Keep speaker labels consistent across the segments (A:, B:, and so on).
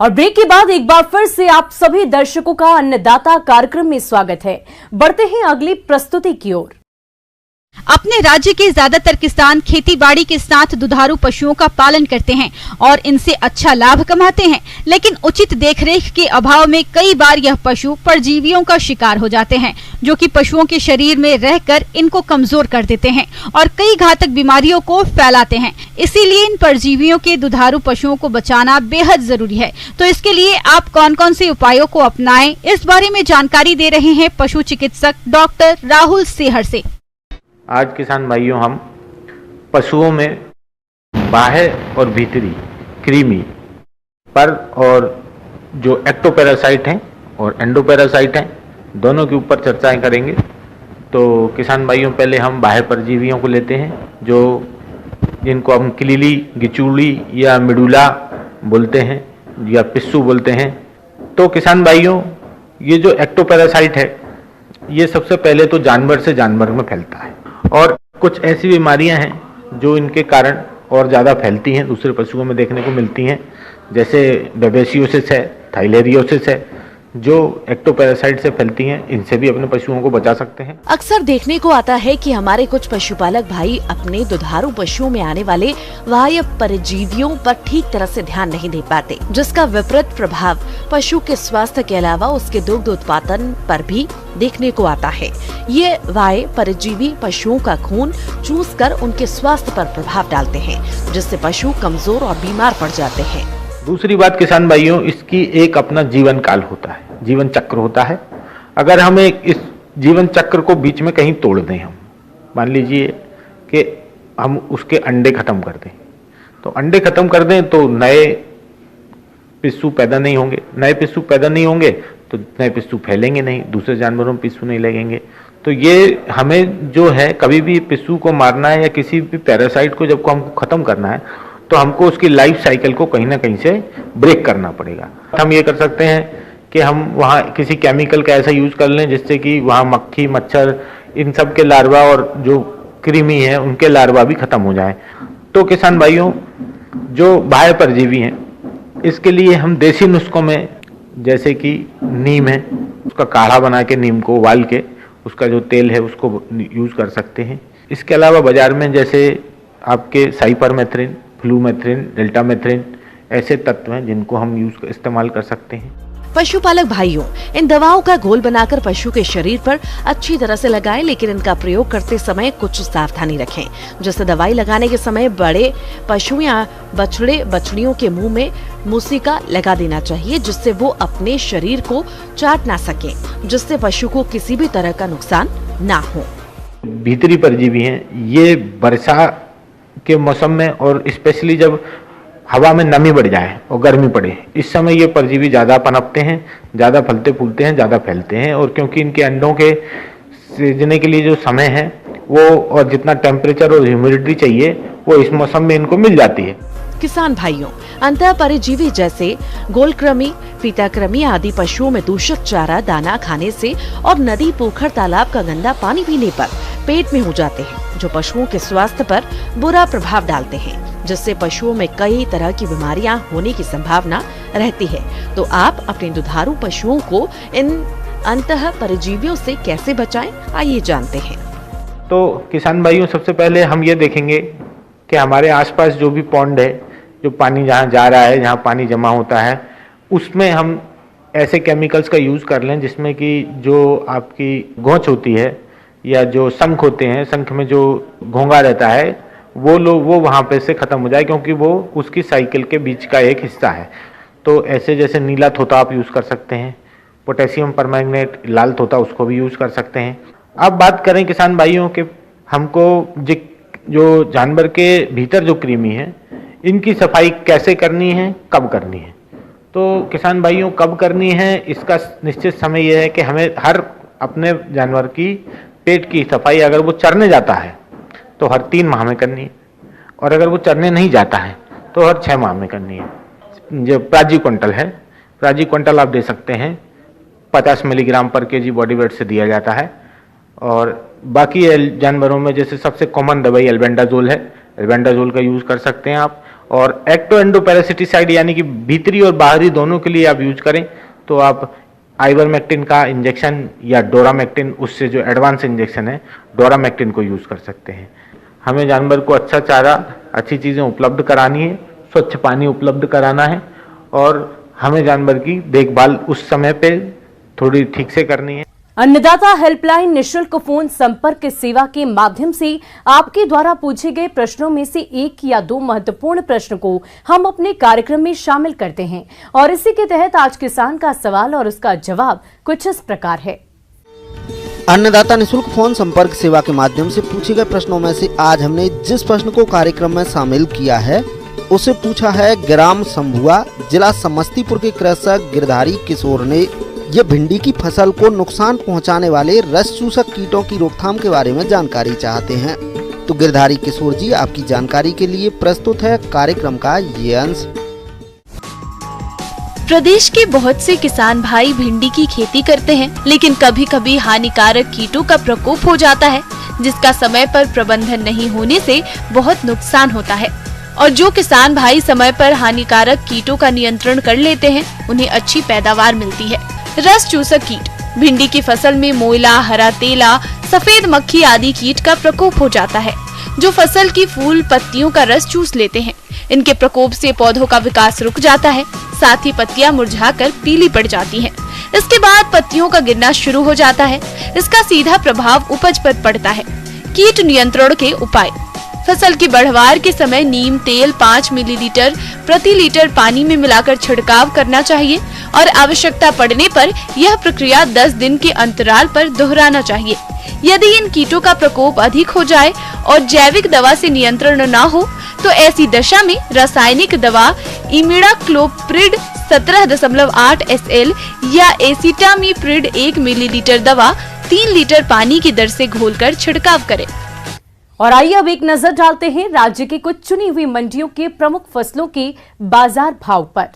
A: और ब्रेक के बाद एक बार फिर से आप सभी दर्शकों का अन्नदाता कार्यक्रम में स्वागत है। बढ़ते हैं अगली प्रस्तुति की ओर।
B: अपने राज्य के ज्यादातर किसान खेतीबाड़ी के साथ दुधारू पशुओं का पालन करते हैं और इनसे अच्छा लाभ कमाते हैं, लेकिन उचित देखरेख के अभाव में कई बार यह पशु परजीवियों का शिकार हो जाते हैं, जो कि पशुओं के शरीर में रहकर इनको कमजोर कर देते हैं और कई घातक बीमारियों को फैलाते हैं। इसीलिए इन परजीवियों के दुधारू पशुओं को बचाना बेहद जरूरी है। तो इसके लिए आप कौन कौन से उपायों को अपनाएं, इस बारे में जानकारी दे रहे हैं पशु चिकित्सक डॉक्टर राहुल सेहर से।
C: आज किसान भाइयों, हम पशुओं में बाह्य और भीतरी कृमि पर और जो एक्टोपैरासाइट हैं और एंडोपैरासाइट हैं, दोनों के ऊपर चर्चाएं करेंगे। तो किसान भाइयों, पहले हम बाह्य परजीवियों को लेते हैं, जो जिनको हम किलिली, गिचुड़ी या मिडुला बोलते हैं या पिस्सू बोलते हैं। तो किसान भाइयों, ये जो एक्टोपैरासाइट है, ये सबसे पहले तो जानवर से जानवर में फैलता है और कुछ ऐसी बीमारियां हैं जो इनके कारण और ज़्यादा फैलती हैं, दूसरे पशुओं में देखने को मिलती हैं, जैसे बेबेसियोसिस है, थाइलेरियोसिस है, जो एक्टोपैरासाइट से फैलती हैं। इनसे भी अपने पशुओं को बचा सकते हैं।
A: अक्सर देखने को आता है कि हमारे कुछ पशुपालक भाई अपने दुधारू पशुओं में आने वाले बाह्य परजीवियों पर ठीक तरह से ध्यान नहीं दे पाते, जिसका विपरीत प्रभाव पशु के स्वास्थ्य के अलावा उसके दुग्ध उत्पादन पर भी देखने को आता है। ये बाह्य परजीवी पशुओं का खून चूस कर उनके स्वास्थ्य पर प्रभाव डालते हैं, जिससे पशु कमजोर और बीमार पड़ जाते हैं।
C: दूसरी बात किसान भाइयों, इसकी एक अपना जीवन काल होता है, जीवन चक्र होता है। अगर हम इस जीवन चक्र को बीच में कहीं तोड़ दें, हम मान लीजिए कि हम उसके अंडे खत्म कर दें, तो अंडे खत्म कर दें तो नए पिस्सू पैदा नहीं होंगे, नए पिस्सू पैदा नहीं होंगे तो नए पिस्सू फैलेंगे नहीं, दूसरे जानवरों में पिस्सू नहीं लगेंगे। तो ये हमें जो है, कभी भी पिस्सू को मारना है या किसी भी पैरासाइट को जब हमको खत्म करना है, तो हमको उसकी लाइफ साइकिल को कहीं ना कहीं से ब्रेक करना पड़ेगा। हम ये कर सकते हैं कि हम वहाँ किसी केमिकल का ऐसा यूज कर लें जिससे कि वहाँ मक्खी, मच्छर, इन सब के लार्वा और जो कृमि है उनके लार्वा भी खत्म हो जाए। तो किसान भाइयों, जो बाह्य परजीवी हैं, इसके लिए हम देसी नुस्खों में, जैसे कि नीम है, उसका काढ़ा बना के नीम को उबाल के उसका जो तेल है उसको यूज कर सकते हैं। इसके अलावा बाजार में जैसे आपके साइपरमेथ्रिन, फ्लूमेथ्रिन, डेल्टामेथ्रिन ऐसे तत्व हैं जिनको हम इस्तेमाल कर सकते हैं।
A: पशुपालक भाइयों, इन दवाओं का घोल बनाकर पशु के शरीर पर अच्छी तरह से लगाएं, लेकिन इनका प्रयोग करते समय कुछ सावधानी रखें। जैसे दवाई लगाने के समय बड़े पशु या बछड़े बछड़ियों के मुंह में मूसिका लगा देना चाहिए, जिससे वो अपने शरीर को चाट ना सके, जिससे पशु को किसी भी तरह का नुकसान ना हो।
C: भीतरी परजीवी हैं, ये वर्षा के मौसम में और स्पेशली जब हवा में नमी बढ़ जाए और गर्मी पड़े, इस समय ये परजीवी ज़्यादा पनपते हैं, ज़्यादा फलते फूलते हैं, ज़्यादा फैलते हैं। और क्योंकि इनके अंडों के सीजने के लिए जो समय है वो, और जितना टेम्परेचर और ह्यूमिडिटी चाहिए, वो इस मौसम में इनको मिल जाती है।
A: किसान भाइयों, अंतः परजीवी जैसे गोलकृमि, फीताकृमि आदि पशुओं में दूषित चारा दाना खाने से और नदी, पोखर, तालाब का गंदा पानी पीने पर पेट में हो जाते हैं, जो पशुओं के स्वास्थ्य पर बुरा प्रभाव डालते हैं, जिससे पशुओं में कई तरह की बीमारियां होने की संभावना रहती है। तो आप अपने दुधारू पशुओं को इन अंतः परजीवियों से कैसे बचाएं, आइए जानते हैं।
C: तो किसान भाइयों, सबसे पहले हम ये देखेंगे कि हमारे आसपास जो भी पॉन्ड है, जो पानी जहाँ जा रहा है, जहाँ पानी जमा होता है, उसमें हम ऐसे केमिकल्स का यूज़ कर लें जिसमें कि जो आपकी गोंच होती है या जो शंख होते हैं, शंख में जो घोंघा रहता है, वो वहाँ पे से ख़त्म हो जाए, क्योंकि वो उसकी साइकिल के बीच का एक हिस्सा है। तो ऐसे जैसे नीला तोता आप यूज़ कर सकते हैं, पोटेशियम परमैंगनेट, लाल तोता, उसको भी यूज़ कर सकते हैं। अब बात करें किसान भाइयों कि हमको जो जानवर के भीतर जो कृमि है, इनकी सफाई कैसे करनी है, कब करनी है। तो किसान भाइयों, कब करनी है इसका निश्चित समय यह है कि हमें हर अपने जानवर की पेट की सफाई, अगर वो चरने जाता है तो हर 3 माह में करनी है, और अगर वो चरने नहीं जाता है तो हर 6 माह में करनी है। जो प्राजिक्विंटल है, प्राजिक्विंटल आप दे सकते हैं, 50 मिलीग्राम पर केजी बॉडी वेट से दिया जाता है। और बाकी जानवरों में जैसे सबसे कॉमन दवाई एल्बेंडाजोल है, एल्बेंडाजोल का यूज़ कर सकते हैं आप। और एक्टोएंडोपैरासिटिसाइड यानी कि भीतरी और बाहरी दोनों के लिए आप यूज करें तो आप आइवरमेक्टिन का इंजेक्शन या डोरामेक्टिन, उससे जो एडवांस इंजेक्शन है डोरामेक्टिन को यूज कर सकते हैं। हमें जानवर को अच्छा चारा, अच्छी चीजें उपलब्ध करानी है, स्वच्छ पानी उपलब्ध कराना है और हमें जानवर की देखभाल उस समय पे थोड़ी ठीक से करनी है।
D: अन्नदाता हेल्पलाइन निशुल्क फोन संपर्क सेवा के माध्यम से आपके द्वारा पूछे गए प्रश्नों में से एक या दो महत्वपूर्ण प्रश्न को हम अपने कार्यक्रम में शामिल करते हैं और इसी के तहत आज किसान का सवाल और उसका जवाब कुछ इस प्रकार है।
E: अन्नदाता निशुल्क फोन संपर्क सेवा के माध्यम से पूछे गए प्रश्नों में से आज हमने जिस प्रश्न को कार्यक्रम में शामिल किया है उसे पूछा है ग्राम संभुआ, जिला समस्तीपुर के कृषक गिरधारी किशोर ने। ये भिंडी की फसल को नुकसान पहुंचाने वाले रस चूसक कीटों की रोकथाम के बारे में जानकारी चाहते हैं। तो गिरधारी किशोर जी, आपकी जानकारी के लिए प्रस्तुत है कार्यक्रम का ये अंश।
F: प्रदेश के बहुत से किसान भाई भिंडी की खेती करते हैं, लेकिन कभी कभी हानिकारक कीटों का प्रकोप हो जाता है, जिसका समय पर प्रबंधन नहीं होने से बहुत नुकसान होता है। और जो किसान भाई समय पर हानिकारक कीटों का नियंत्रण कर लेते हैं, उन्हें अच्छी पैदावार मिलती है। रस चूसक कीट, भिंडी की फसल में मोइला, हरा तेला, सफेद मक्खी आदि कीट का प्रकोप हो जाता है, जो फसल की फूल पत्तियों का रस चूस लेते हैं। इनके प्रकोप से पौधों का विकास रुक जाता है, साथ ही पत्तियां मुरझाकर पीली पड़ जाती हैं। इसके बाद पत्तियों का गिरना शुरू हो जाता है। इसका सीधा प्रभाव उपज पर पड़ता है। कीट नियंत्रण के उपाय: फसल की बढ़वार के समय नीम तेल 5 मिलीलीटर प्रति लीटर पानी में मिलाकर छिड़काव करना चाहिए और आवश्यकता पड़ने पर यह प्रक्रिया 10 दिन के अंतराल पर दोहराना चाहिए। यदि इन कीटों का प्रकोप अधिक हो जाए और जैविक दवा से नियंत्रण न हो तो ऐसी दशा में रासायनिक दवा इमिडाक्लोप्रिड 17.8 SL या एसिटामिप्रिड 1 मिलीलीटर दवा 3 लीटर पानी की दर से घोलकर छिड़काव करें।
D: और आइए अब एक नजर डालते हैं राज्य की कुछ चुनी हुई मंडियों के प्रमुख फसलों के बाजार भाव पर।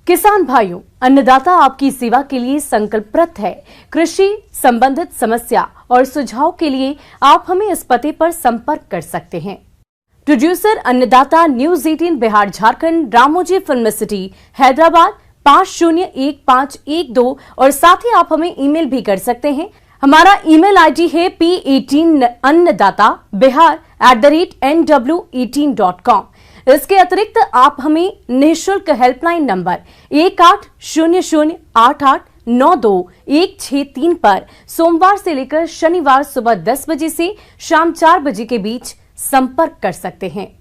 D: किसान भाइयों, अन्नदाता आपकी सेवा के लिए संकल्परत है। कृषि संबंधित समस्या और सुझाव के लिए आप हमें इस पते पर संपर्क कर सकते हैं। प्रोड्यूसर अन्नदाता, news 18 Bihar Jharkhand, Ramoji film city, Hyderabad 501512 और साथ ही आप हमें ईमेल भी कर सकते हैं। हमारा ईमेल आईडी है p18annadatabihar@nw18.com। इसके अतिरिक्त आप हमें निःशुल्क हेल्पलाइन नंबर 180088921663 पर सोमवार से लेकर शनिवार सुबह 10 बजे से शाम 4 बजे के बीच संपर्क कर सकते हैं।